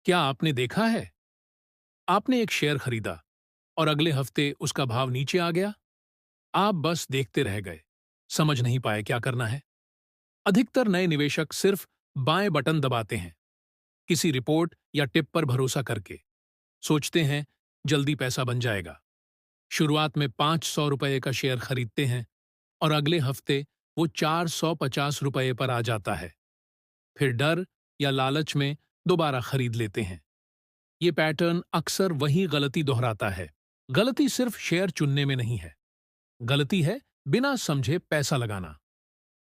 क्या आपने देखा है? आपने एक शेयर खरीदा और अगले हफ्ते उसका भाव नीचे आ गया। आप बस देखते रह गए, समझ नहीं पाए क्या करना है। अधिकतर नए निवेशक सिर्फ बाएं बटन दबाते हैं, किसी रिपोर्ट या टिप पर भरोसा करके। सोचते हैं जल्दी पैसा बन जाएगा। शुरुआत में ₹500 का शेयर खरीदते हैं और अगले हफ्ते वो ₹450 पर आ जाता है। फिर डर या लालच में दोबारा खरीद लेते हैं। ये पैटर्न अक्सर वही गलती दोहराता है। गलती सिर्फ शेयर चुनने में नहीं है, गलती है बिना समझे पैसा लगाना।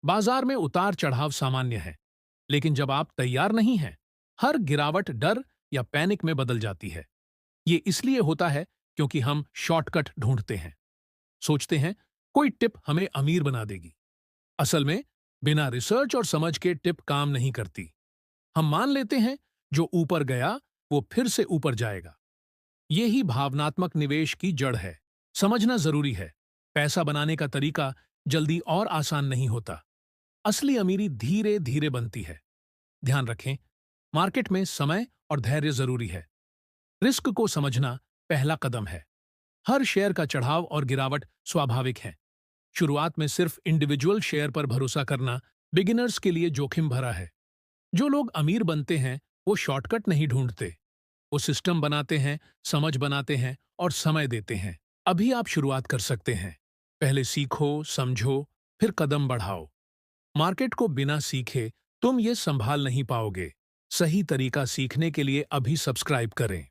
बाजार में उतार चढ़ाव सामान्य है, लेकिन जब आप तैयार नहीं हैं, हर गिरावट डर या पैनिक में बदल जाती है। ये इसलिए होता है क्योंकि हम शॉर्टकट ढूंढते हैं। सोचते हैं कोई टिप हमें अमीर बना देगी। असल में बिना रिसर्च और समझ के टिप काम नहीं करती। हम मान लेते हैं जो ऊपर गया वो फिर से ऊपर जाएगा। यही भावनात्मक निवेश की जड़ है। समझना जरूरी है, पैसा बनाने का तरीका जल्दी और आसान नहीं होता। असली अमीरी धीरे धीरे बनती है। ध्यान रखें, मार्केट में समय और धैर्य जरूरी है। रिस्क को समझना पहला कदम है। हर शेयर का चढ़ाव और गिरावट स्वाभाविक है। शुरुआत में सिर्फ इंडिविजुअल शेयर पर भरोसा करना बिगिनर्स के लिए जोखिम भरा है। जो लोग अमीर बनते हैं वो शॉर्टकट नहीं ढूंढते, वो सिस्टम बनाते हैं, समझ बनाते हैं और समय देते हैं। अभी आप शुरुआत कर सकते हैं। पहले सीखो, समझो, फिर कदम बढ़ाओ। मार्केट को बिना सीखे तुम ये संभाल नहीं पाओगे। सही तरीका सीखने के लिए अभी सब्सक्राइब करें।